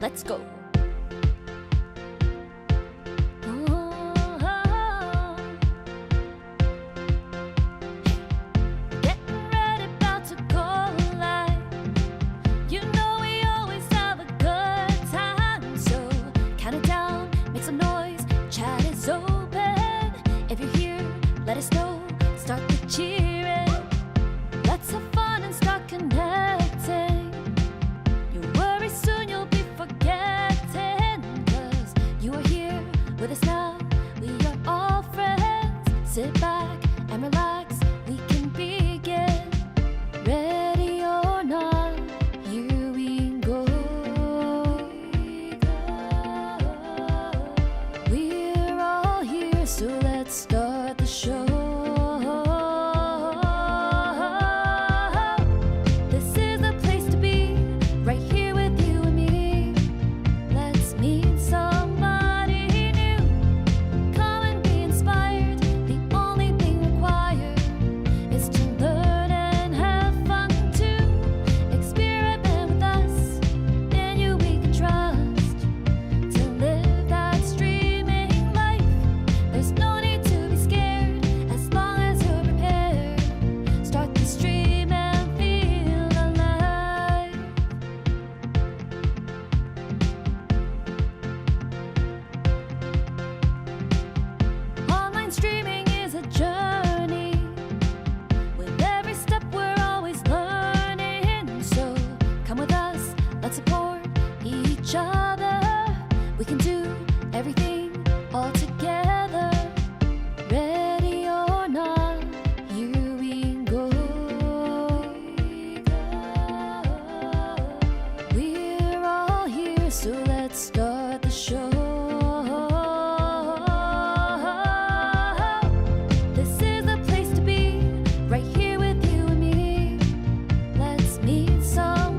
Let's go. Getting ready, about to go live. You know we always have a good time, so count it down, make some noise. Chat is open. If you're here, let us know. Start the cheering. Let's have fun and start connecting. You worry soon you'll be forgetting, 'cause you are here with us now. We are all friends. Sit back and relax, we can begin. Ready or not, here we go. We're all here, so let's start the show. Let's support each other. We can do everything all together. Ready or not, here we go. We're all here, so let's start the show. This is the place to be, right here with you and me. Let's meet somebody.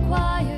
Quiet.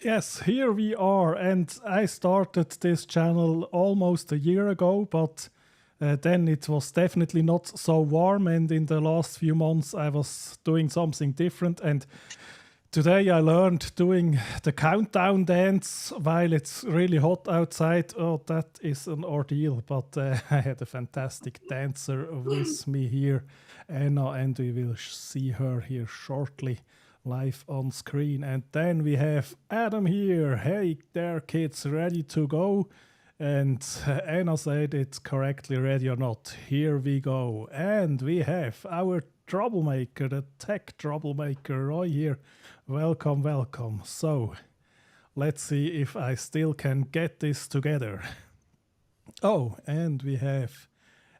Yes, here we are. And I started this channel almost a year ago, but then it was definitely not so warm. And in the last few months, I was doing something different. And today I learned doing the countdown dance while it's really hot outside. Oh, that is an ordeal. But I had a fantastic dancer with me here, Anna, and we will see her here shortly live on screen. And then we have Adam here. Hey there, kids, ready to go? And Anna said it's correctly ready or not. Here we go. And we have our troublemaker, the tech troublemaker, Roy here. Welcome, welcome. So let's see if I still can get this together. Oh, and we have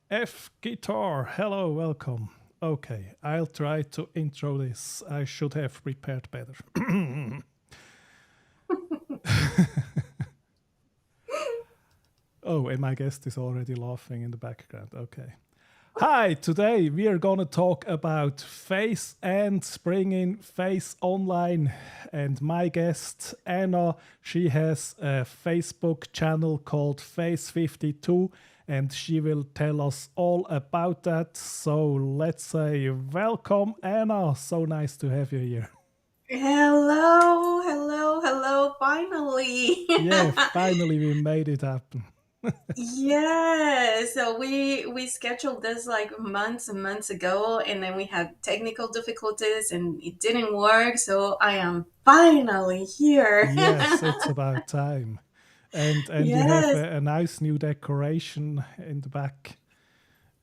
F Guitar. Hello, welcome. Okay, I'll try to intro this. I should have prepared better. Oh, and my guest is already laughing in the background. Okay. Hi, today we are going to talk about face and bringing face online. And my guest, Anna, she has a Facebook channel called Face52 and she will tell us all about that. So let's say welcome, Anna. So nice to have you here. Hello, hello, hello, finally. Yeah, finally we made it happen. Yeah, so we scheduled this like months and months ago, and then we had technical difficulties and it didn't work, so I am finally here. Yes, it's about time. And you have Yes. a nice new decoration in the back,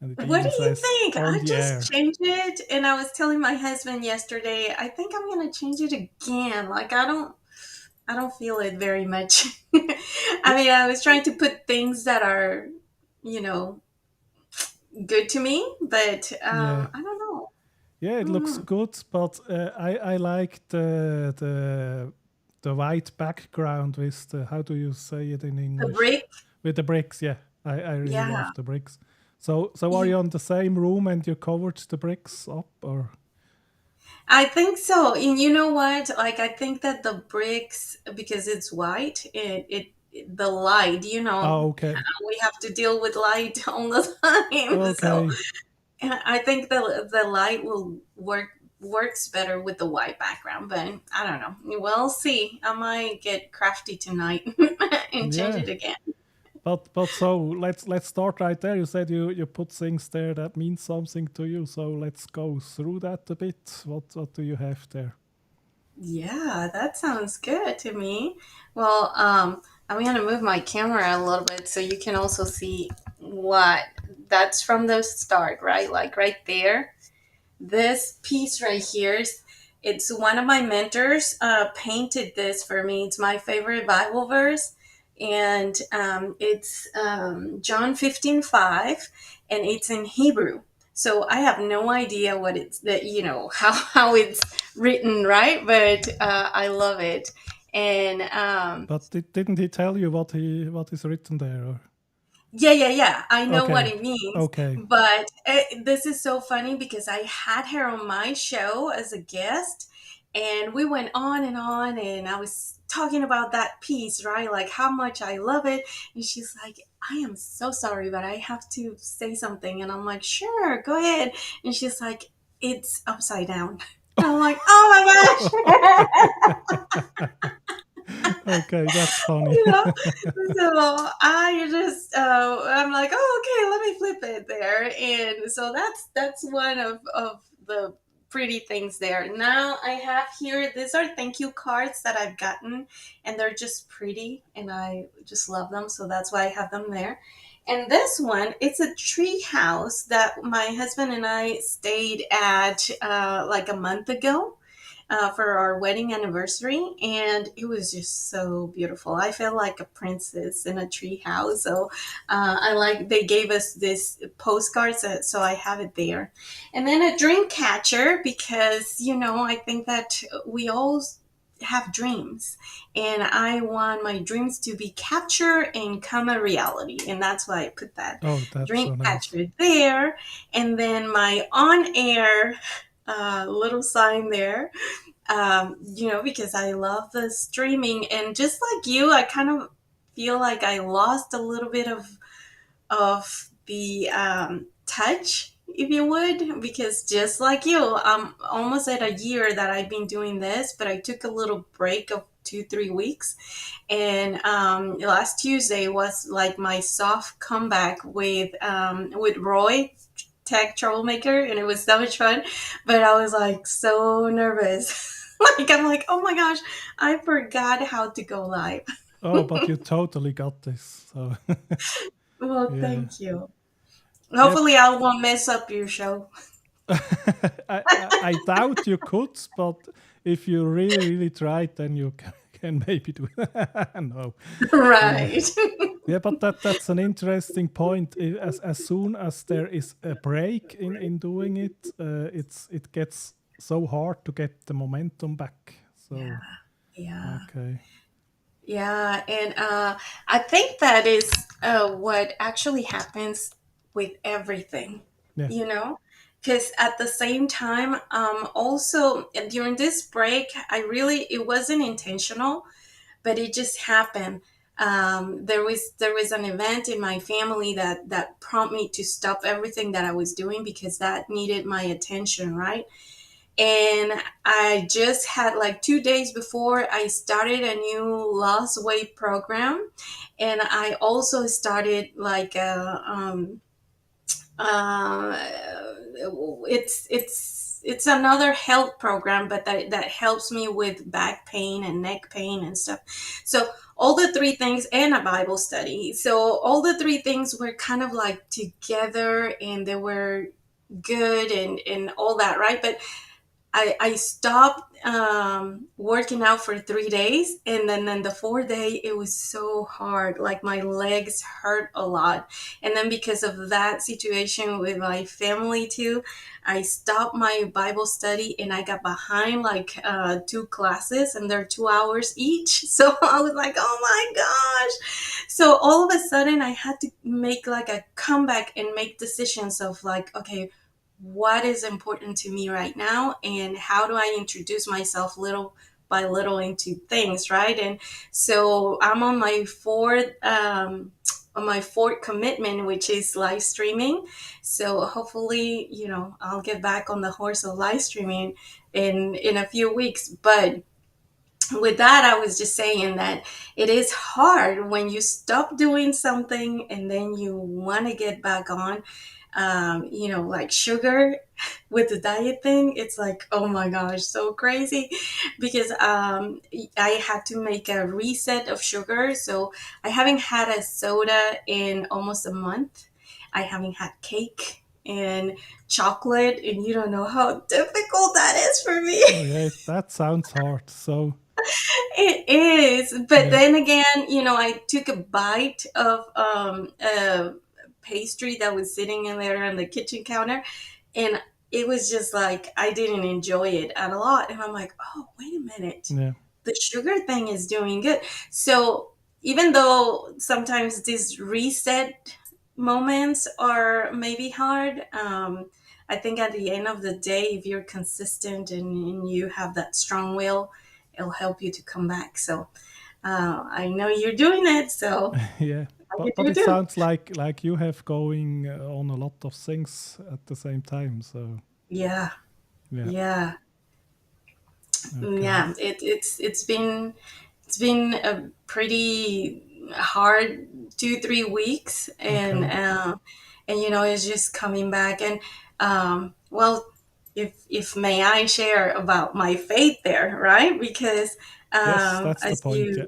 and it What do even you says think? on I the just air. changed it, and I was telling my husband yesterday, I think I'm gonna change it again. Like I don't feel it very much. I Y- mean, I was trying to put things that are, you know, good to me, but Yeah, I don't know. yeah, I it don't looks know. good, but I like the white background with the, how do you say it in The English? brick, With the bricks. Yeah, I really yeah. love the bricks. So are Yeah. you on the same room and you covered the bricks up or? I think so. And you know what? Like I think that the bricks, because it's white, the light, Oh, okay, we have to deal with light all the time. So okay, and I think the light will works better with the white background, but I don't know. We'll see. I might get crafty tonight and change yeah. it again. But so let's start right there. You said you put things there that means something to you. So let's go through that a bit. What do you have there? Yeah, that sounds good to me. Well, I'm gonna move my camera a little bit so you can also see what that's from the start, right? Like right there. This piece right here is it's one of my mentors painted this for me. It's my favorite Bible verse, and it's John 15:5, and it's in Hebrew. So I have no idea what it's that how it's written, right? But I love it, and But didn't he tell you what is written there? Or? yeah, yeah, yeah. I know what Okay, it means, okay, but this is so funny because I had her on my show as a guest, and we went on, and I was talking about that piece, right? Like how much I love it, and she's like, "I am so sorry, but I have to say something," and I'm like, "Sure, go ahead," and she's like, "It's upside down," and I'm like, "Oh my gosh!" okay. That's funny. you know so I just I'm like, oh, okay, let me flip it there, and so that's one of the pretty things there. Now I have here, these are thank you cards that I've gotten, and they're just pretty and I just love them, so that's why I have them there. And this one, it's a tree house that my husband and I stayed at like a month ago for our wedding anniversary, and it was just so beautiful. I felt like a princess in a tree house. So I like they gave us this postcards, so I have it there, and then a dream catcher because I think that we all have dreams, and I want my dreams to be captured and come a reality, and that's why I put that Oh, that's dream so nice. catcher there, and then my on air little sign there, because I love the streaming. And just like you, I kind of feel like I lost a little bit of the touch, if you would, because just like you, I'm almost at a year that I've been doing this, but I took a little break of 2, 3 weeks. And last Tuesday was like my soft comeback with Roy, tech troublemaker, and it was so much fun. But I was like so nervous. Like I'm like, oh my gosh, I forgot how to go live. Oh, but you totally got this. So Well, yeah, thank you. yep. Hopefully, I won't mess up your show. I doubt you could, but if you really, really tried, then you can maybe do it. No, yeah, Right. yeah, but that's an interesting point. As soon as there is a break in doing it, it gets so hard to get the momentum back. So Yeah. okay, Yeah. And I think that is what actually happens with everything, yeah, you know? Because at the same time, also during this break, it wasn't intentional, but it just happened. There was an event in my family that prompted me to stop everything that I was doing because that needed my attention, right? And I just had like 2 days before I started a new lost weight program, and I also started like uh, it's another health program, but that helps me with back pain and neck pain and stuff. So all the three things, and a Bible study. So all the three things were kind of like together, and they were good and all that, right? But I stopped working out for 3 days, and then the fourth day it was so hard. Like my legs hurt a lot, and then because of that situation with my family too, I stopped my Bible study and I got behind like two classes, and they're 2 hours each. So I was like, oh my gosh! So all of a sudden I had to make like a comeback and make decisions of like, okay, what is important to me right now, and how do I introduce myself little by little into things, right? And so I'm on my fourth commitment, which is live streaming. So hopefully, I'll get back on the horse of live streaming in a few weeks. But with that, I was just saying that it is hard when you stop doing something and then you want to get back on. Like sugar with the diet thing, it's like, oh my gosh, so crazy because I had to make a reset of sugar. So I haven't had a soda in almost a month. I haven't had cake and chocolate, and you don't know how difficult that is for me. oh yeah, that sounds hard. So It is, but yeah, then again, I took a bite of a pastry that was sitting in there on the kitchen counter, and it was just like I didn't enjoy it at a lot. And I'm like, oh, wait a minute, yeah, the sugar thing is doing good. So even though sometimes these reset moments are maybe hard, I think at the end of the day, if you're consistent and you have that strong will, it'll help you to come back. So I know you're doing it, so yeah. I But get but you it do. sounds like you have going on a lot of things at the same time. So Yeah, yeah, yeah, okay. yeah. It's been a pretty hard 2, 3 weeks, and Okay. it's just coming back. And well, if may I share about my faith there, right? Because Yes, that's the as point. you Yeah.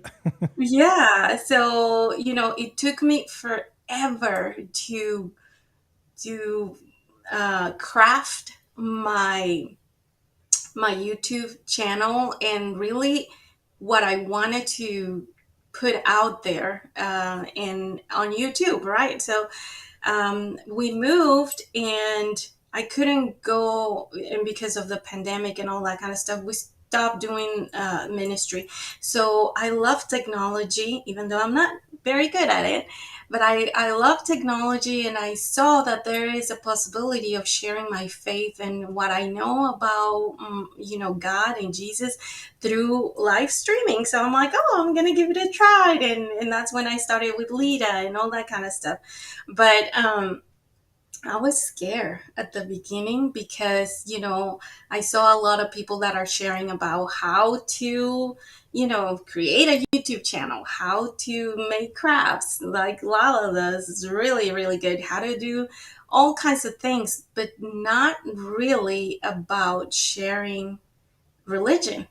yeah, so it took me forever to craft my YouTube channel, and really what I wanted to put out there in on YouTube, right? So we moved, and I couldn't go, and because of the pandemic and all that kind of stuff, we stopped doing ministry. So I love technology, even though I'm not very good at it, but I love technology, and I saw that there is a possibility of sharing my faith and what I know about, God and Jesus through live streaming. So I'm like, oh, I'm going to give it a try. And that's when I started with Lita and all that kind of stuff. But, I was scared at the beginning because, I saw a lot of people that are sharing about how to, create a YouTube channel, how to make crafts like Lala does. It's really, really good. How to do all kinds of things, but not really about sharing religion.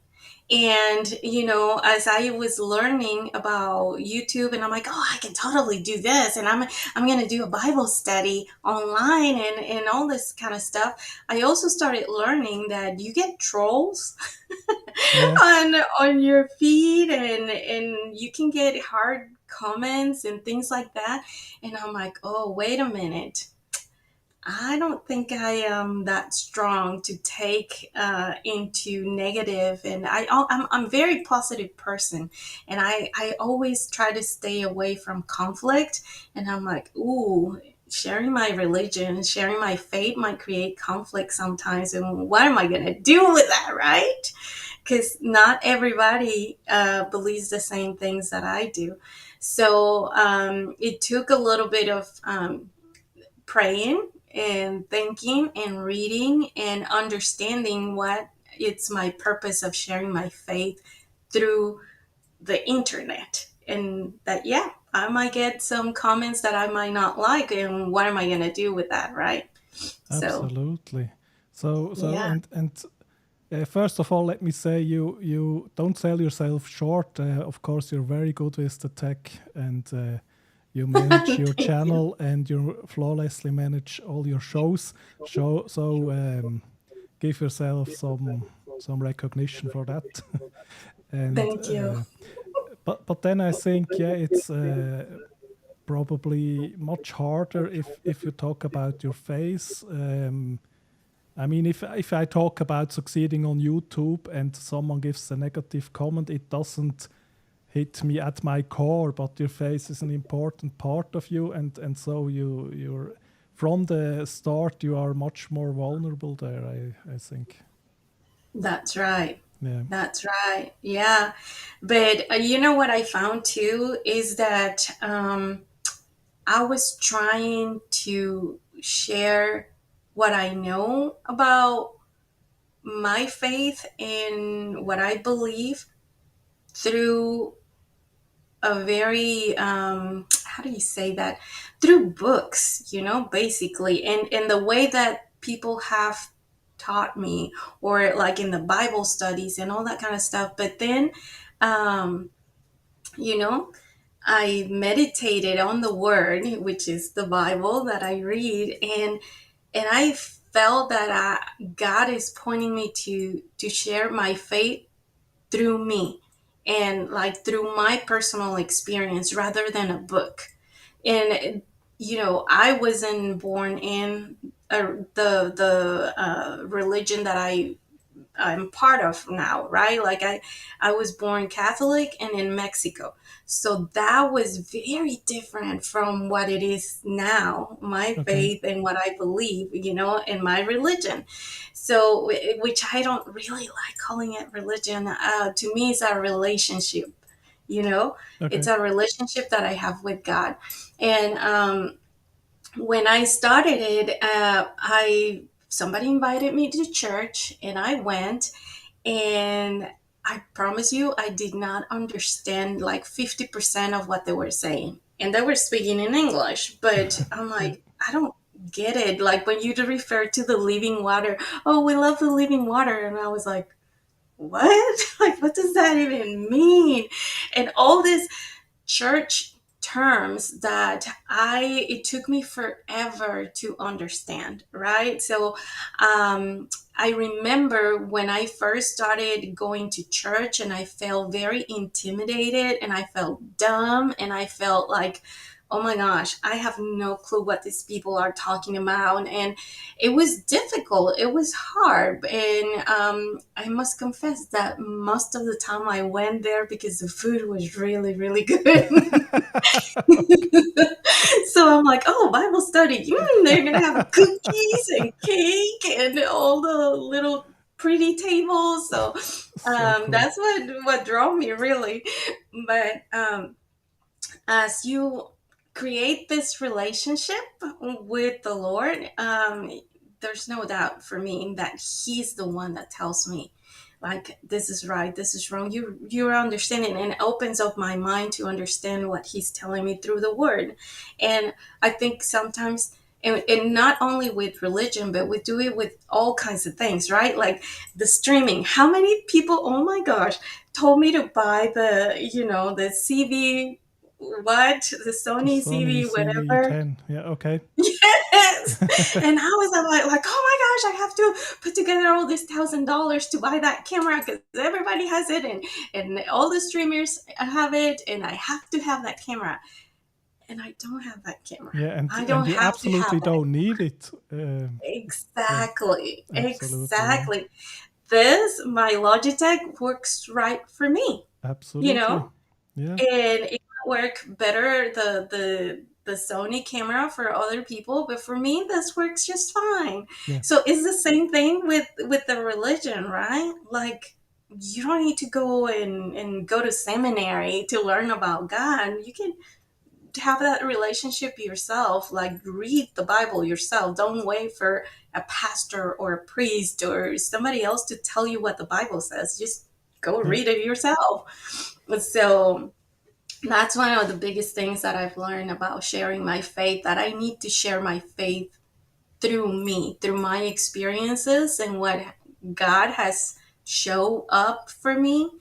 And, as I was learning about YouTube, and I'm like, oh, I can totally do this. And I'm going to do a Bible study online and all this kind of stuff. I also started learning that you get trolls Yeah, on your feed, and you can get hard comments and things like that. And I'm like, oh, wait a minute. I don't think I am that strong to take into negative, and I'm a very positive person, and I always try to stay away from conflict. And I'm like, ooh, sharing my religion, sharing my faith might create conflict sometimes, and what am I gonna do with that, right? Because not everybody believes the same things that I do. So it took a little bit of praying and thinking and reading and understanding what it's my purpose of sharing my faith through the internet. And that, yeah, I might get some comments that I might not like, and what am I going to do with that, right? So absolutely. So yeah. and first of all, let me say you don't sell yourself short. Of course, you're very good with the tech, and you manage your Thank you. channel, and you flawlessly manage all your shows. Give yourself some recognition for that. and Thank you. but then I think, yeah, it's probably much harder if you talk about your face. I mean, if I talk about succeeding on YouTube and someone gives a negative comment, it doesn't hit me at my core. But your face is an important part of you, and so you're from the start you are much more vulnerable there. I think. That's right. Yeah. That's right. Yeah. But you know what I found too is that I was trying to share what I know about my faith and what I believe through a very how do you say that, through books, basically, and the way that people have taught me, or like in the Bible studies and all that kind of stuff. But then um you know I meditated on the word, which is the Bible that I read, and I felt that God is pointing me to share my faith through me, and like through my personal experience rather than a book. And I wasn't born in the religion that I'm part of now, right? Like I was born Catholic and in Mexico. So that was very different from what it is now, my Okay. faith and what I believe, in my religion. So, which I don't really like calling it religion. To me, it's a relationship, you know, it's Okay. a relationship that I have with God. And when I started it, I somebody invited me to church, and I went, and I promise you, I did not understand like 50% of what they were saying. And they were speaking in English, but I'm Yeah. like, I don't get it. Like when you refer to the living water, oh, we love the living water. And I was like, what? Like, what does that even mean? And all this church terms that it took me forever to understand, right? So I remember when I first started going to church, and I felt very intimidated, and I felt dumb, and I felt like, oh my gosh, I have no clue what these people are talking about. And it was difficult. It was hard. And I must confess that most of the time I went there because the food was really, really good. So I'm like, oh, Bible study. They're going to have cookies and cake and all the little pretty tables. So So cool. that's what drove me, really. But as you create this relationship with the Lord, there's no doubt for me that He's the one that tells me, like, this is right, this is wrong. You're understanding, and it opens up my mind to understand what He's telling me through the Word. And I think sometimes. And not only with religion, but we do it with all kinds of things, right? Like the streaming. How many people, oh my gosh, told me to buy the CV, the The Sony Sony CV, whatever. CV10. Yeah, okay. Yes. And how was I like, oh my gosh, I have to put together all this $1,000 to buy that camera because everybody has it, and all the streamers have it, and I have to have that camera. And I don't have that camera. Yeah, I and don't you have to have absolutely it. don't need it. Yeah, Exactly. absolutely. Yeah, Exactly. My Logitech works right for me, you absolutely. know? Yeah, And it might work better, the Sony camera, for other people, but for me this works just fine. yeah, So it's the same thing with the religion, right? Like, you don't need to go and go to seminary to learn about God. You can have that relationship yourself, like read the Bible yourself. Don't wait for a pastor or a priest or somebody else to tell you what the Bible says. Just go yeah, read it yourself. So that's one of the biggest things that I've learned about sharing my faith, that I need to share my faith through me, through my experiences and what God has show up for me,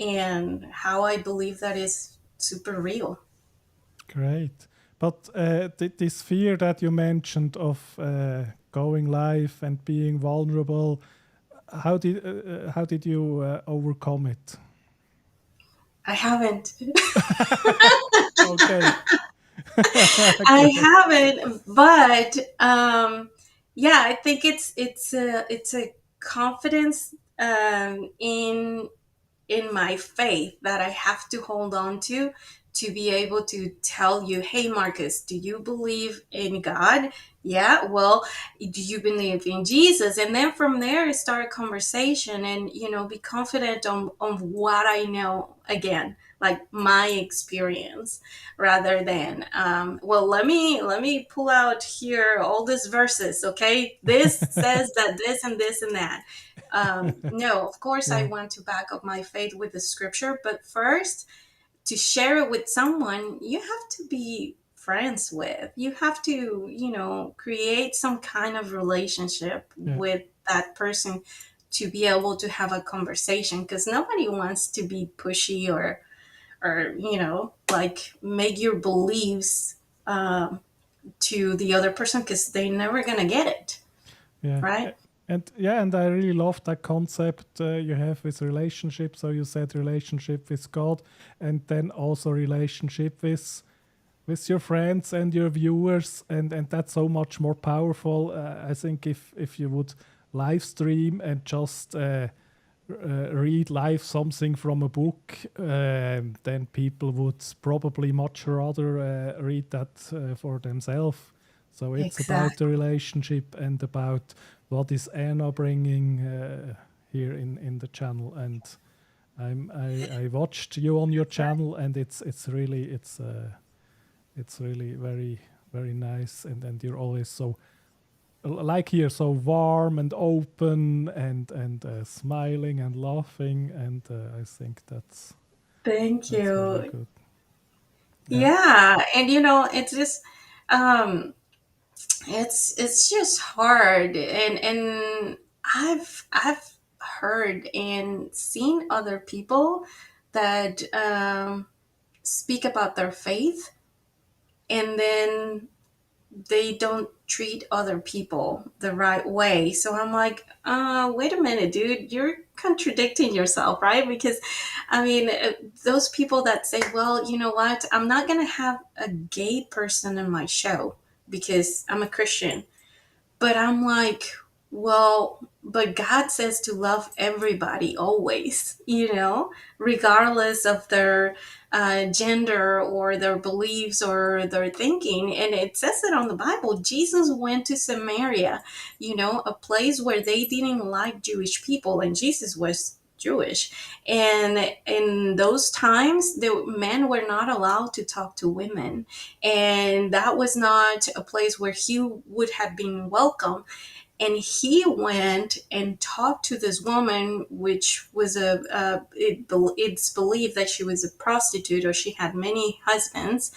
and how I believe that is super real. great. But this fear that you mentioned of going live and being vulnerable, how did you overcome it? I haven't. Okay. I Great. haven't, but yeah, I think it's a confidence in my faith that I have to hold on to be able to tell you, hey, Marcus, do you believe in God? Yeah. Well, do you believe in Jesus? And then from there, start a conversation, and, be confident on what I know, again, like my experience, rather than, well, let me pull out here all these verses. Okay. This says that this and this and that. No, of course, I Yeah, want to back up my faith with the scripture, but first, to share it with someone, you have to be friends with. You have to, create some kind of relationship yeah, with that person to be able to have a conversation, because nobody wants to be pushy or like make your beliefs to the other person, because they're never gonna get it, yeah. right? And yeah, and I really love that concept you have with relationship. So you said relationship with God, and then also relationship with your friends and your viewers, and that's so much more powerful. I think if you would live stream and just read live something from a book, then people would probably much rather read that for themselves. So it's about the Exactly. relationship and about what is Anna bringing here in the channel. And I watched you on your channel, and it's really very very nice, and you're always so like here so warm and open and smiling and laughing, and I think Thank that's really you. good. Yeah, Yeah, and it's just um it's just hard, and I've heard and seen other people that speak about their faith, and then they don't treat other people the right way. So I'm like, wait a minute, dude, you're contradicting yourself, right? Because I mean, those people that say, well, you know what, I'm not going to have a gay person in my show because I'm a Christian. But I'm like, well, but God says to love everybody always, regardless of their gender or their beliefs or their thinking. And it says it on the Bible. Jesus went to Samaria, a place where they didn't like Jewish people, and Jesus was Jewish. And in those times, the men were not allowed to talk to women, and that was not a place where he would have been welcome. And he went and talked to this woman, which was it's believed that she was a prostitute or she had many husbands,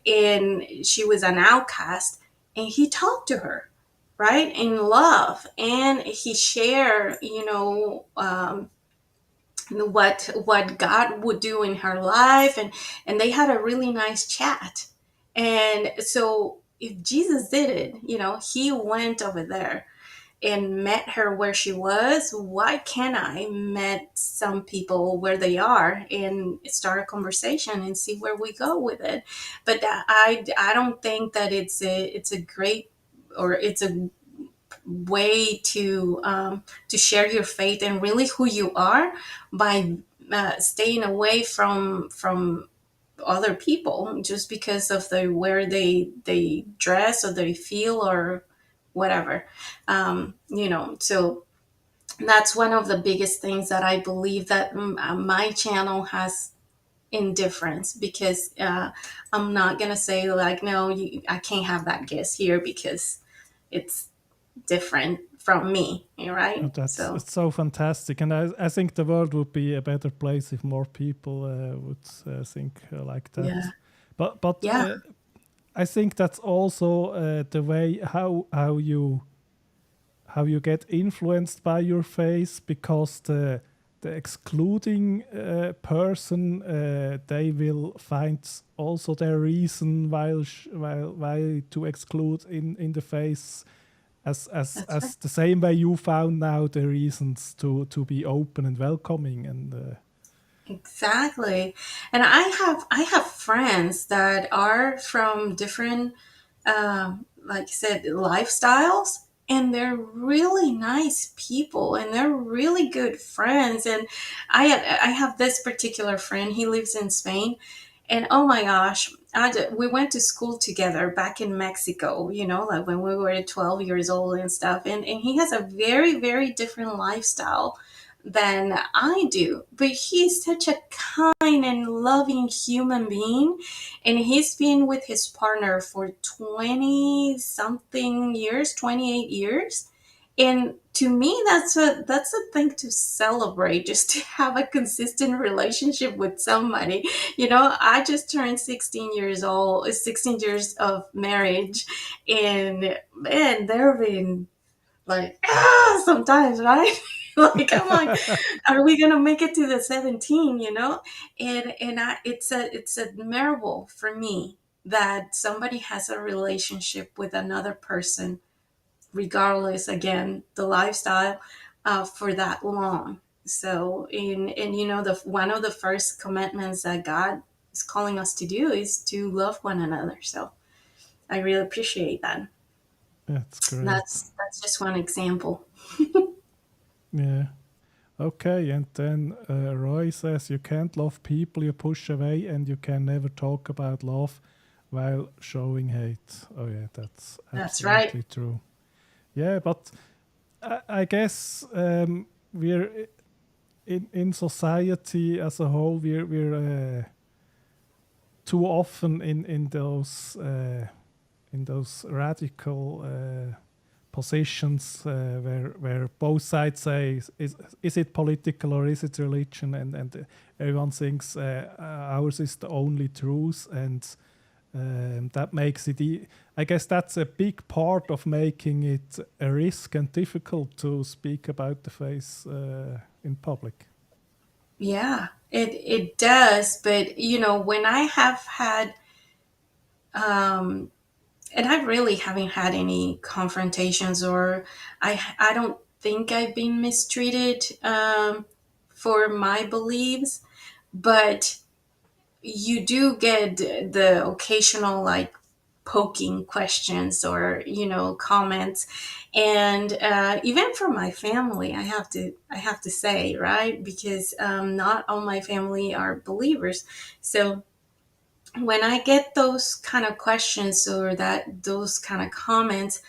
and she was an outcast. And he talked to her, right, in love, and he shared, what God would do in her life, and they had a really nice chat. And so if Jesus did it, he went over there and met her where she was, why can't I met some people where they are and start a conversation and see where we go with it? But I don't think that it's a great, or it's a way to share your faith and really who you are by staying away from other people just because of the where they dress or they feel or whatever. So that's one of the biggest things that I believe that my channel has indifference, because I'm not gonna say like, no, I can't have that guest here because it's different from me, right? That's So it's so fantastic, and I think the world would be a better place if more people would think like that. yeah, But yeah, I think that's also the way how you get influenced by your face, because the excluding person, they will find also their reason why to exclude in the face, that's right. as the same way you found now the reasons to be open and welcoming, and Exactly. And I have friends that are from different, like you said, lifestyles, and they're really nice people, and they're really good friends. And I have this particular friend. He lives in Spain, and oh my gosh, we went to school together back in Mexico. Like when we were 12 years old and stuff. And he has a very, very different lifestyle than I do. But he's such a kind and loving human being. And he's been with his partner for 20 something years, 28 years. And to me, that's a thing to celebrate, just to have a consistent relationship with somebody. I just turned 16 years old, 16 years of marriage, and man, there have been like sometimes, right? Like I'm like, are we gonna make it to the 17? And it's admirable for me that somebody has a relationship with another person, regardless, again, the lifestyle, for that long. So and the one of the first commandments that God is calling us to do is to love one another. So I really appreciate that. that's great. That's just one example. Yeah. Okay, and then Roy says you can't love people you push away, and you can never talk about love while showing hate. Oh yeah, that's That's right. absolutely true. Yeah, but I guess we're in society as a whole, we're too often in those radical positions where both sides say, is it political or is it religion, and everyone thinks ours is the only truth, and that makes it I guess that's a big part of making it a risk and difficult to speak about the faith in public. Yeah, it does. But when I have had and I really haven't had any confrontations, or I don't think I've been mistreated for my beliefs, but you do get the occasional like poking questions or comments, and even from my family, I have to say, right, because not all my family are believers. So when I get those kind of questions or that those kind of comments,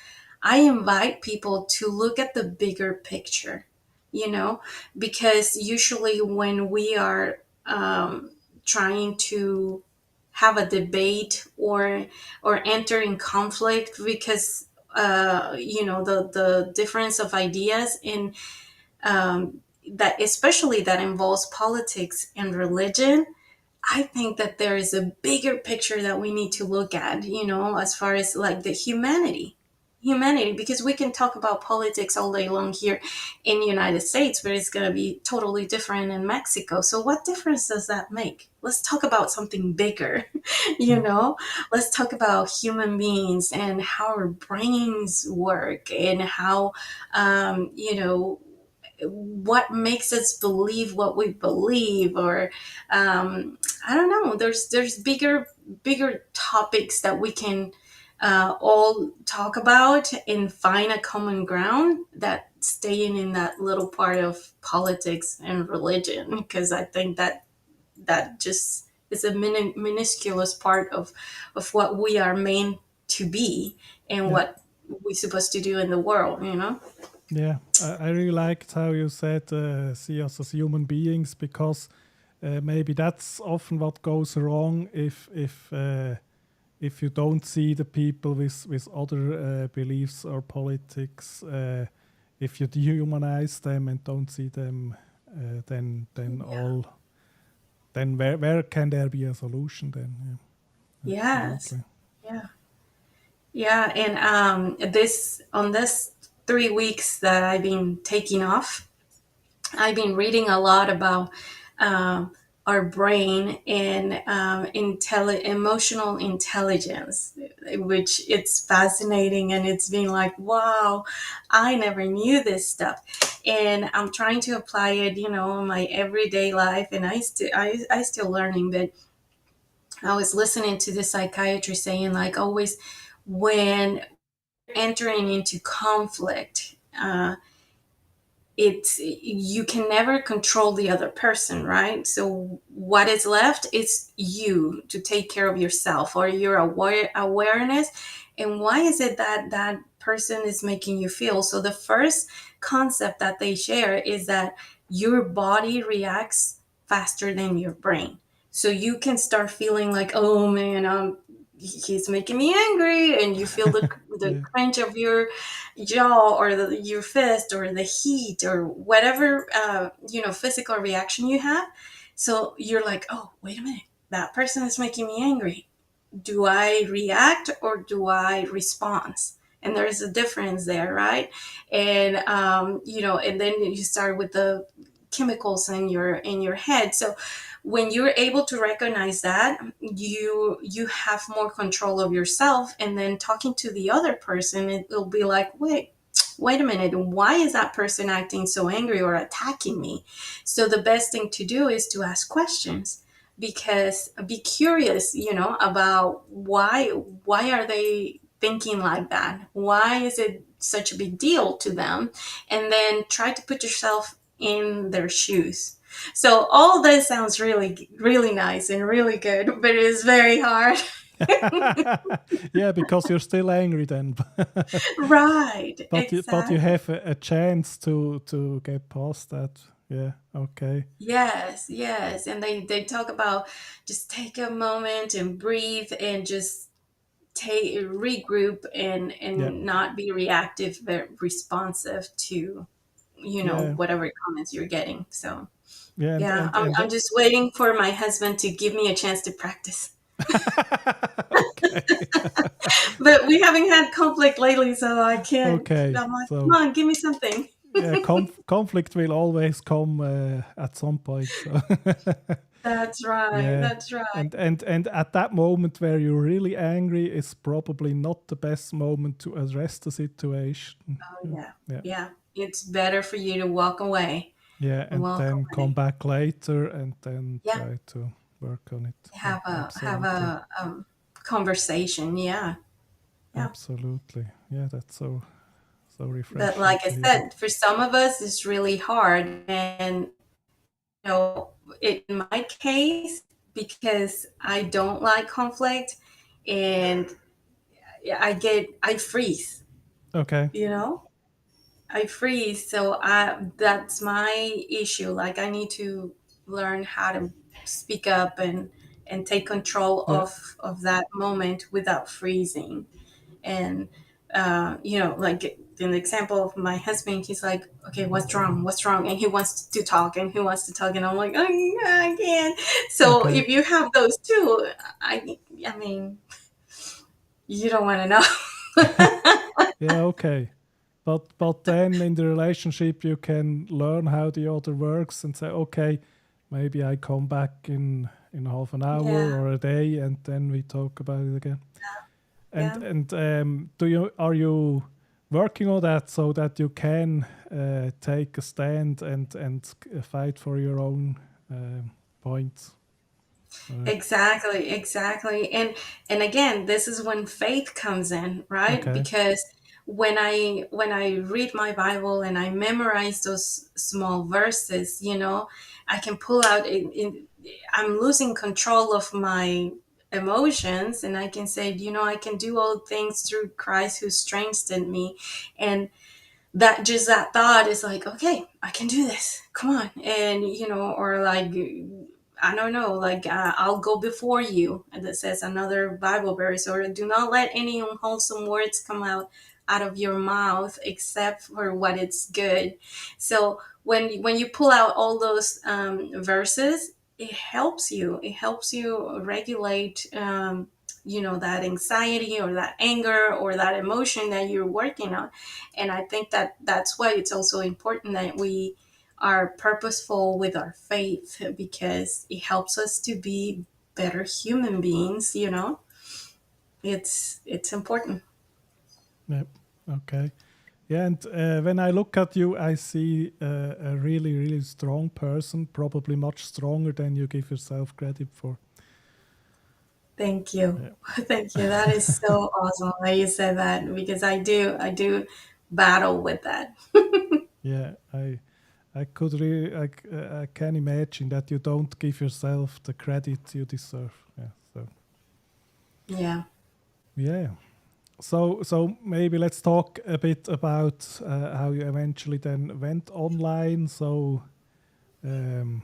I invite people to look at the bigger picture, you know, because usually when we are trying to have a debate or enter in conflict because the difference of ideas in that, especially that involves politics and religion, I think that there is a bigger picture that we need to look at, as far as like the humanity, because we can talk about politics all day long here in the United States, but it's going to be totally different in Mexico. So what difference does that make? Let's talk about something bigger, you Mm. know? Let's talk about human beings and how our brains work and how, what makes us believe what we believe, or I don't know. There's bigger topics that we can all talk about and find a common ground, that staying in that little part of politics and religion, because I think that just is a minusculous part of what we are meant to be and Yeah. what we're supposed to do in the world. Yeah, I really liked how you said see us as human beings, because maybe that's often what goes wrong if you don't see the people with other beliefs or politics. If you dehumanize them and don't see them, then Yeah. all then where can there be a solution then? Yeah, Yes. absolutely. Yeah. Yeah. And this 3 weeks that I've been taking off, I've been reading a lot about um, our brain and emotional intelligence, which it's fascinating, and it's been like, wow, I never knew this stuff, and I'm trying to apply it, in my everyday life, and I still learning, but I was listening to this psychiatrist saying, like, always when entering into conflict, it's you can never control the other person, right? So what is left is you to take care of yourself or your awareness, and why is it that that person is making you feel. So the first concept that they share is that your body reacts faster than your brain. So you can start feeling like, oh man, he's making me angry, and you feel the Yeah, crunch of your jaw, or your fist, or the heat, or whatever physical reaction you have. So you're like, oh, wait a minute, that person is making me angry. Do I react or do I respond? And there's a difference there, right? And and then you start with the chemicals in your head. So when you're able to recognize that, you have more control of yourself, and then talking to the other person, it will be like, wait a minute, why is that person acting so angry or attacking me? So the best thing to do is to ask questions, because be curious, about why are they thinking like that? Why is it such a big deal to them? And then try to put yourself in their shoes. So all this sounds really, really nice and really good, but it is very hard. yeah, because you're still angry then, Right, but you exactly. have a chance to get past that. Yeah, okay. Yes, yes. And they talk about just take a moment and breathe and just take regroup Yeah, and not be reactive but responsive to yeah, whatever comments you're getting. So yeah, yeah, I'm and just waiting for my husband to give me a chance to practice. okay. But we haven't had conflict lately, so I can't. Okay, I'm like, so come on, give me something. yeah, conflict will always come at some point. So That's right. Yeah. That's right. And at that moment where you're really angry is probably not the best moment to address the situation. Oh Yeah. yeah. Yeah. Yeah. It's better for you to walk away. Yeah, and Walk then come away. back later and then Yeah. try to work on it. Yeah, Have absolutely. a conversation. Yeah. Yeah. Absolutely. Yeah, that's so But refreshing like I to hear that. said, for some of us, it's really hard. And, in my case, because I don't like conflict and I freeze, Okay. you know? I freeze. So that's my issue. Like I need to learn how to speak up and take control Yeah. of that moment without freezing. And like in the example of my husband, he's like, okay, what's wrong, and he wants to talk and he wants to talk, and I'm like, oh, yeah, I can't. So Okay. if you have those two, I mean, you don't want to know. Yeah, okay. But then in the relationship you can learn how the other works and say, okay, maybe I come back in half an hour Yeah, or a day and then we talk about it again. yeah. And do you are you working on that so that you can take a stand and fight for your own points? Uh, Exactly, exactly. And again, this is when faith comes in, right? okay. Because when I read my Bible and I memorize those small verses, I can pull out I'm losing control of my emotions, and I can say, I can do all things through Christ who strengthened me. And that thought is like, okay, I can do this, come on. And or like, I don't know, like, I'll go before you, and that says another Bible verse, or do not let any unwholesome words come out of your mouth except for what it's good. So when you pull out all those verses, it helps you regulate, that anxiety or that anger or that emotion that you're working on. And I think that that's why it's also important that we are purposeful with our faith, because it helps us to be better human beings. It's important. Yep. Okay. Yeah, and when I look at you, I see a really, really strong person, probably much stronger than you give yourself credit for. Thank you. Yeah. Thank you. That is so awesome that you said that, because I do battle with that. Yeah, I could really, I can imagine that you don't give yourself the credit you deserve. Yeah. So Yeah. yeah. So maybe let's talk a bit about how you eventually then went online. So um,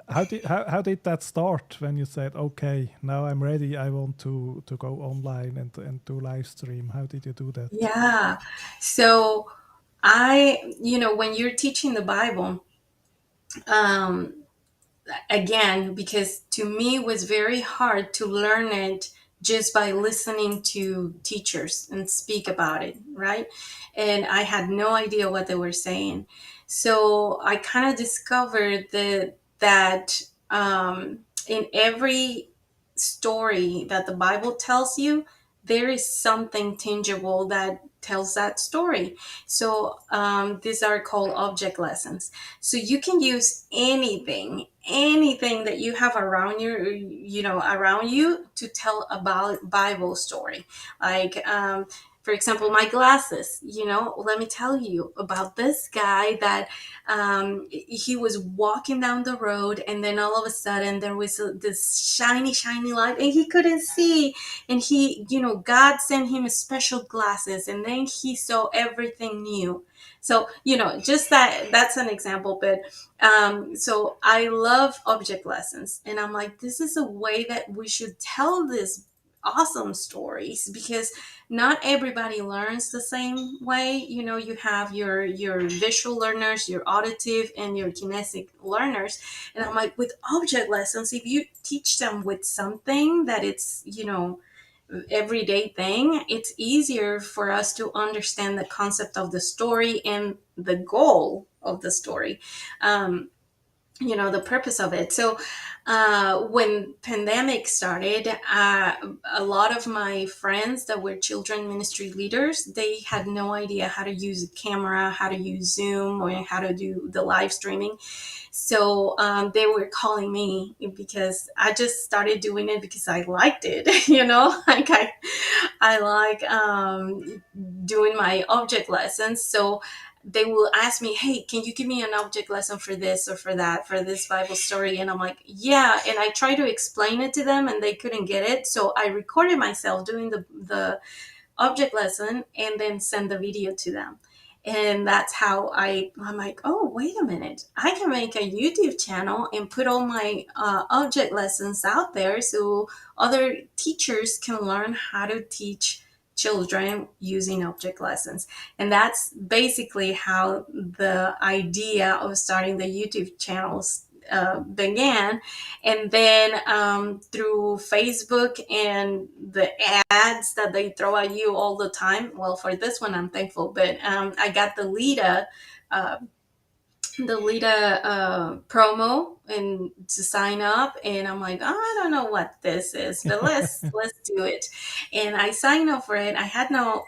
how did that start when you said, okay, now I'm ready. I want to go online and do live stream. How did you do that? Yeah. So when you're teaching the Bible, um, again, because to me it was very hard to learn it just by listening to teachers and speak about it, right? And I had no idea what they were saying. So I kind of discovered that in every story that the Bible tells you, there is something tangible that tells that story. So these are called object lessons. So you can use anything that you have around you to tell about Bible story. Like, for example, my glasses. Let me tell you about this guy that he was walking down the road, and then all of a sudden there was this shiny, shiny light, and he couldn't see. And God sent him special glasses, and then he saw everything new. So just that's an example. But so I love object lessons, and I'm like, this is a way that we should tell these awesome stories, because not everybody learns the same way. You have your visual learners, your auditive, and your kinesthetic learners. And I'm like, with object lessons, if you teach them with something that it's everyday thing, it's easier for us to understand the concept of the story and the goal of the story. Um, the purpose of it. So when pandemic started, a lot of my friends that were children ministry leaders, they had no idea how to use a camera, how to use Zoom, or how to do the live streaming. So they were calling me because I just started doing it because I liked it. Like I like doing my object lessons. So they will ask me, hey, can you give me an object lesson for this or for that, for this Bible story? And I'm like, yeah. And I try to explain it to them and they couldn't get it. So I recorded myself doing the object lesson and then send the video to them. And that's how I'm like, oh, wait a minute. I can make a YouTube channel and put all my object lessons out there so other teachers can learn how to teach children using object lessons. And that's basically how the idea of starting the YouTube channels began. And then through Facebook and the ads that they throw at you all the time. Well, for this one, I'm thankful, but I got uh, the Lita promo and to sign up, and I'm like, oh, I don't know what this is, but let's do it. And I signed up for it. I had no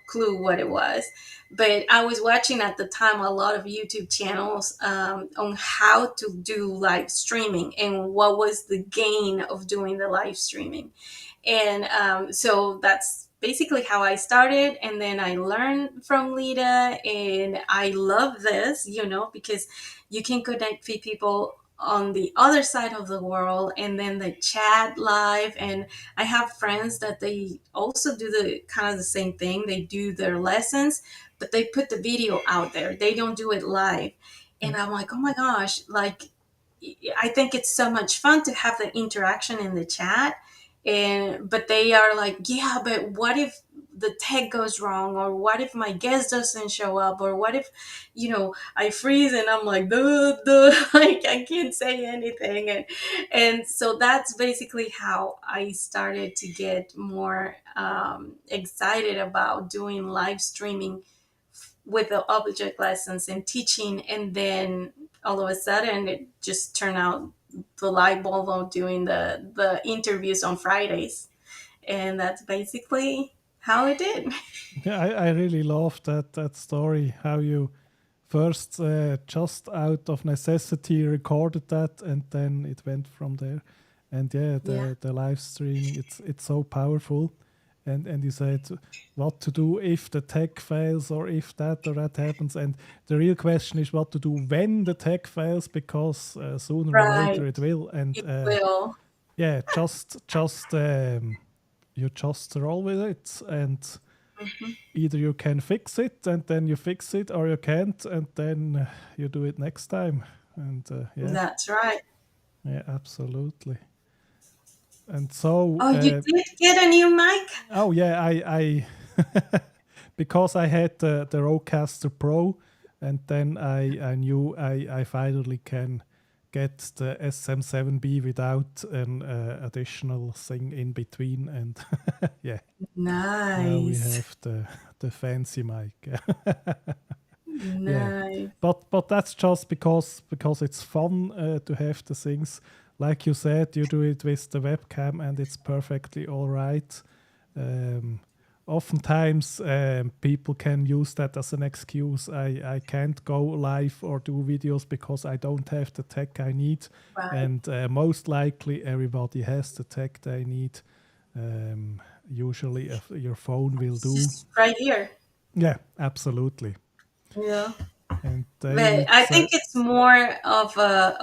clue what it was, but I was watching at the time a lot of YouTube channels on how to do live streaming and what was the gain of doing the live streaming. And so that's basically how I started. And then I learned from Lita, and I love this, because you can connect with people on the other side of the world and then they chat live. And I have friends that they also do the kind of the same thing. They do their lessons, but they put the video out there. They don't do it live. Yeah. And I'm like, oh my gosh, like I think it's so much fun to have the interaction in the chat. And but they are like, yeah, but what if the tech goes wrong, or what if my guest doesn't show up, or what if I freeze, and I'm like, duh, duh, like I can't say anything. And so that's basically how I started to get more excited about doing live streaming with the object lessons and teaching. And then all of a sudden it just turned out the light bulb of doing the interviews on Fridays. And that's basically how it did. Yeah, I really love that story. How you first just out of necessity recorded that, and then it went from there. And yeah, Yeah. the live streaming, it's so powerful. And you said what to do if the tech fails, or if that or that happens. And the real question is what to do when the tech fails, because sooner or Right. later it will. And It will. yeah, just you just roll with it, and Mhm. either you can fix it and then you fix it, or you can't and then you do it next time. And yeah, That's right. yeah, absolutely. And so Oh, you did get a new mic? oh yeah, I because I had the Rodecaster Pro, and then I knew I finally can get the SM7B without an additional thing in between. And yeah, now we Nice. have the fancy mic. Yeah, Nice. but that's just because it's fun to have the things. Like you said, you do it with the webcam and it's perfectly all right. Um, Oftentimes people can use that as an excuse. I can't go live or do videos because I don't have the tech I need. Right. And most likely everybody has the tech they need. Usually your phone will It's do. just right here. Yeah, absolutely. Yeah. And But David I said, think it's more of a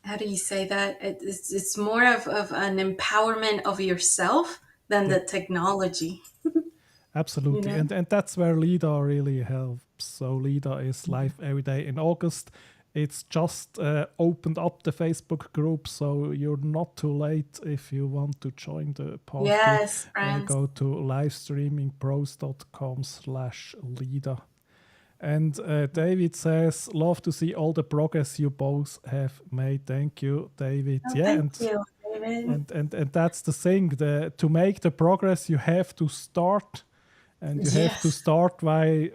how do you say that? It's more of an empowerment of yourself than yeah, the technology, you absolutely. know? And that's where LIDA really helps. So LIDA is Mhm. live every day. In August, it's just opened up the Facebook group, so you're not too late if you want to join the party. Yes, friends. Go to livestreamingpros.com/LIDA. And David says, love to see all the progress you both have made. Thank you, David. Oh, Yeah, thank you, David. and that's the thing. To make the progress, you have to start, and you have to Yes. start by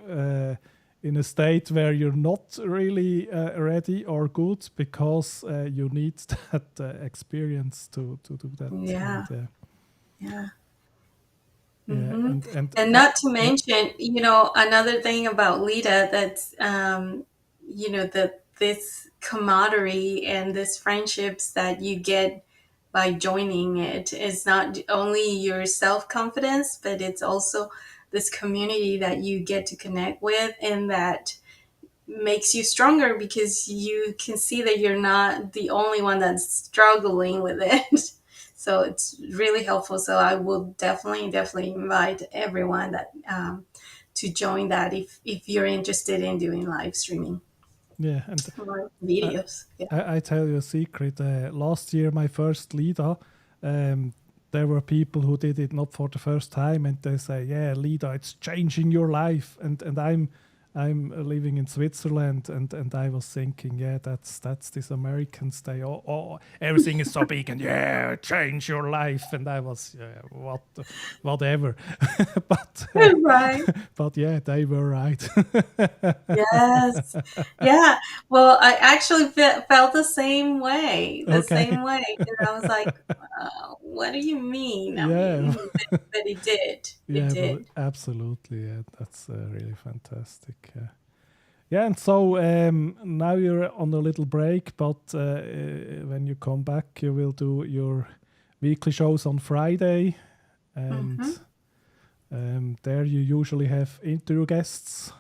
in a state where you're not really ready or good because you need that experience to do that. Yeah. And Yeah. yeah, Hmm. and And not to yeah, mention, another thing about Lita that's, that this camaraderie and this friendships that you get by joining it is not only your self confidence, but it's also this community that you get to connect with, and that makes you stronger because you can see that you're not the only one that's struggling with it. So it's really helpful. So I will definitely invite everyone that to join that if you're interested in doing live streaming yeah, and or I, videos. Yeah. I tell you a secret. Last year, my first Lida, um, there were people who did it not for the first time, and they say, "Yeah, Lida, it's changing your life." And I'm living in Switzerland, and I was thinking, yeah, that's these Americans. They everything is so big, and yeah, change your life. And I was, yeah, whatever. but Right. but yeah, they were right. Yes. Yeah. Well, I actually felt the same way. The Okay. same way. And I was like, what do you mean? I Yeah. mean, but it did. It Yeah, but did. absolutely, yeah, that's really fantastic. Yeah, yeah, and so now you're on a little break, but when you come back, you will do your weekly shows on Friday, and Hmm. there you usually have interview guests.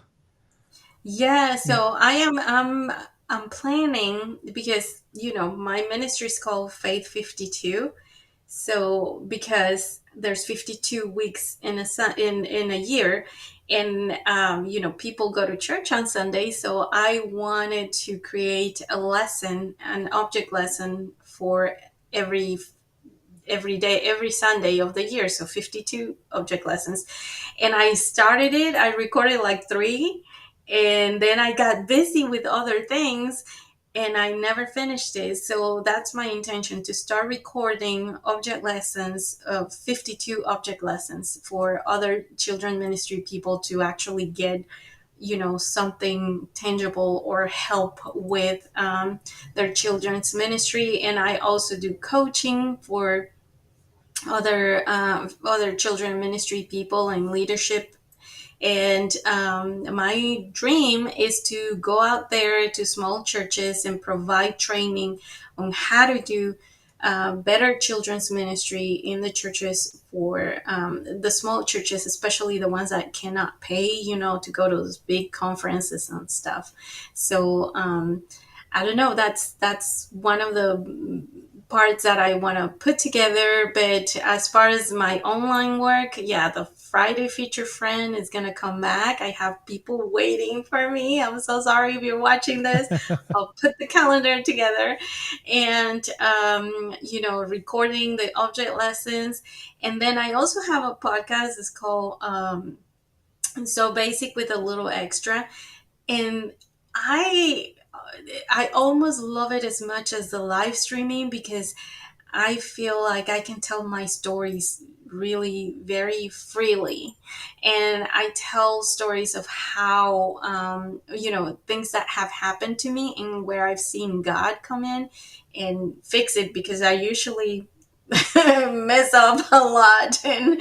Yeah, Yeah. so I'm planning because my ministry is called Faith 52. So because there's 52 weeks in a year, and people go to church on Sunday, so I wanted to create a lesson, an object lesson for every every day, every Sunday of the year. So 52 object lessons. And I started it, I recorded like three, and then I got busy with other things and I never finished it. So that's my intention, to start recording object lessons, 52 object lessons for other children ministry people to actually get something tangible or help with their children's ministry. And I also do coaching for other children ministry people and leadership. And my dream is to go out there to small churches and provide training on how to do better children's ministry in the churches, for the small churches, especially the ones that cannot pay, to go to those big conferences and stuff. So I don't know. That's one of the parts that I want to put together. But as far as my online work, yeah, the Friday feature friend is going to come back. I have people waiting for me. I'm so sorry if you're watching this. I'll put the calendar together, and, recording the object lessons. And then I also have a podcast. It's called So Basic with a Little Extra. And I I almost love it as much as the live streaming, because I feel like I can tell my stories really very freely. And I tell stories of how, things that have happened to me and where I've seen God come in and fix it, because I usually mess up a lot. And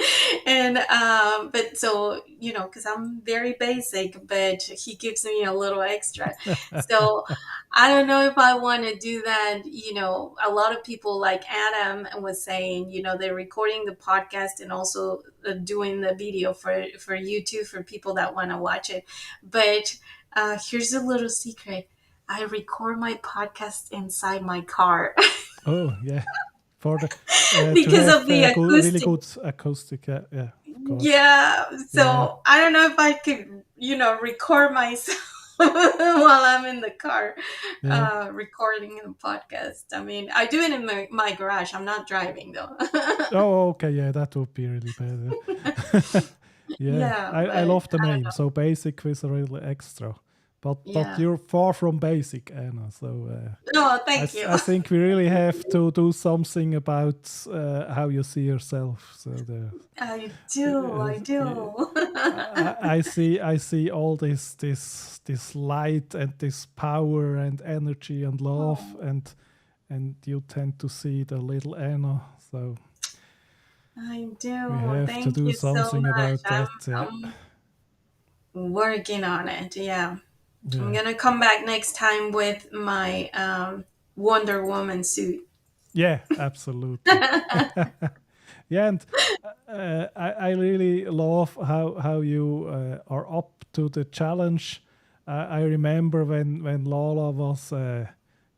but so, because I'm very basic, but he gives me a little extra. So I don't know if I want to do that. A lot of people, like Adam was saying, they're recording the podcast and also doing the video for YouTube for people that want to watch it. But here's a little secret: I record my podcast inside my car. Oh, yeah, for the to Because of have the really acoustic. good acoustic. Yeah, yeah, of course. Yeah, Yeah. so I don't know if I could, record myself while I'm in the car, Yeah. recording the podcast. I mean, I do it in my garage. I'm not driving though. Oh, okay. Yeah, that would be really bad. Yeah, Yeah, I but love the I don't name. know. So basic with a little extra. but Yeah. you're far from basic, Anna. So No, thank you. I think we really have to do something about how you see yourself. So I do. I yeah, do. I see all this light and this power and energy and love, Oh, and you tend to see the little Anna. So I we do. have to Thank do you so something much. about that. Yeah, I'm working on it. Yeah. I'm yeah, gonna come back next time with my Wonder Woman suit. yeah, absolutely. Yeah, and I really love how you are up to the challenge. I remember when Lala was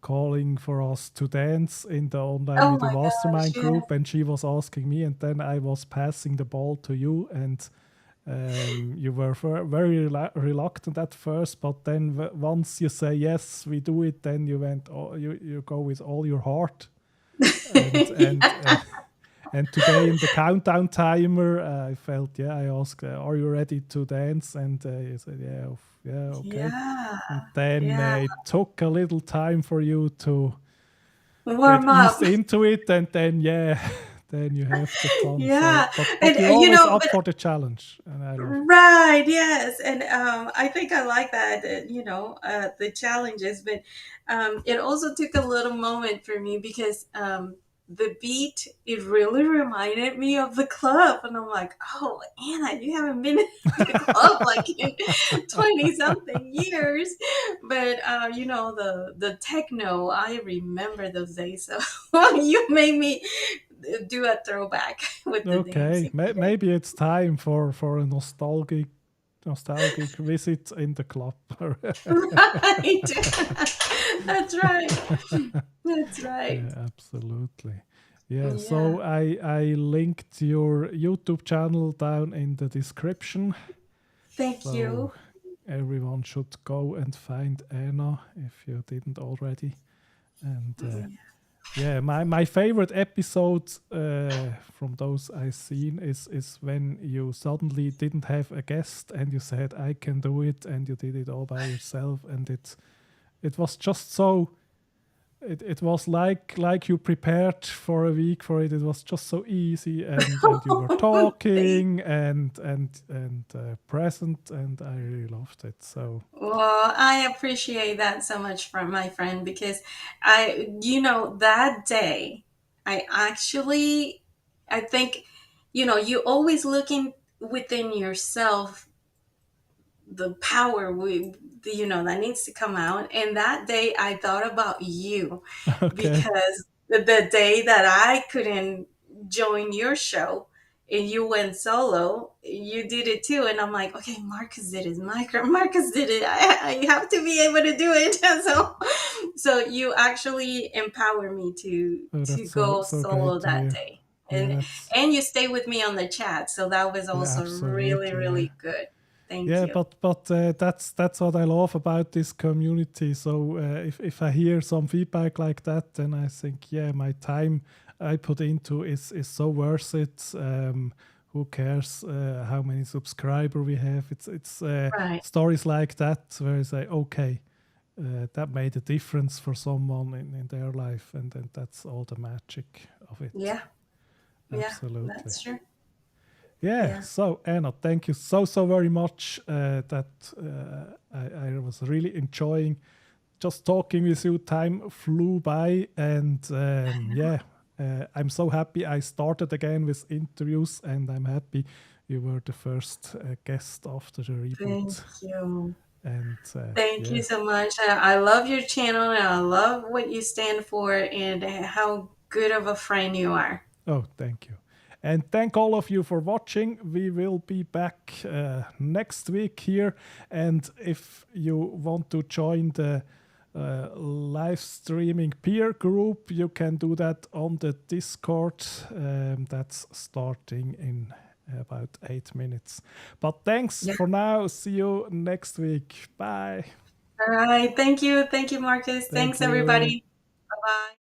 calling for us to dance in the online Oh video my gosh, mastermind yeah. group, and she was asking me, and then I was passing the ball to you, and you were very reluctant at first, but then once you say yes, we do it, then you went, you go with all your heart, and and. And today in the countdown timer, I felt, yeah, I asked, are you ready to dance? And you said, yeah, yeah, okay. Yeah. And then Yeah. it took a little time for you to get Warm eased up. into it, and then yeah, then you have the fun. So, Yeah. but And you're you always know, up for the challenge, and I love it. right, yes. And I think I like that, the challenges, but it also took a little moment for me because the beat, it really reminded me of the club. And I'm like, oh, Anna, you haven't been in the club like in 20 something years. But, the techno, I remember those days. So you made me do a throwback with the Okay, dancing today. maybe it's time for a nostalgic visit in the club. Right. That's right. That's right. Yeah, absolutely. Yeah, Yeah. so I linked your YouTube channel down in the description. Thank So you. everyone should go and find Anna if you didn't already. And yeah, my favorite episode from those I've seen is when you suddenly didn't have a guest and you said I can do it, and you did it all by yourself, and it was just so it was like you prepared for a week for it. It was just so easy, and you were Thank- talking and present, and I really loved it. So well, I appreciate that so much from my friend because that day, I actually, I think, you always looking within yourself the power that needs to come out. And that day I thought about you okay, because the day that I couldn't join your show and you went solo, you did it too. And I'm like, okay, Marcus did it. Marcus did it. I have to be able to do it. So you actually empower me to oh, to that's so go so great solo to that hear. day. Yeah, And that's and you stay with me on the chat. So that was yeah, also really, absolutely, yeah. really good. Thank Yeah, you. but that's what I love about this community. So if I hear some feedback like that, then I think, yeah, my time I put into is so worth it. Who cares how many subscriber we have? It's Right. stories like that where I say, okay, that made a difference for someone in their life, and that's all the magic of it. Yeah. Yeah. Absolutely. That's true. Yeah, Yeah. so Anna, thank you so very much. That I was really enjoying just talking with you. Time flew by, and yeah, I'm so happy I started again with interviews, and I'm happy you were the first guest after the Thank reboot. you. And Thank you yeah, so much. I love your channel and I love what you stand for and how good of a friend you are. oh, thank you. And thank all of you for watching. We will be back next week here. And if you want to join the live streaming peer group, you can do that on the Discord. That's starting in about 8 minutes. But thanks Yeah. for now. See you next week. Bye. All right. Thank you. Thank you, Marcus. Thank Thanks, you. everybody. Bye bye.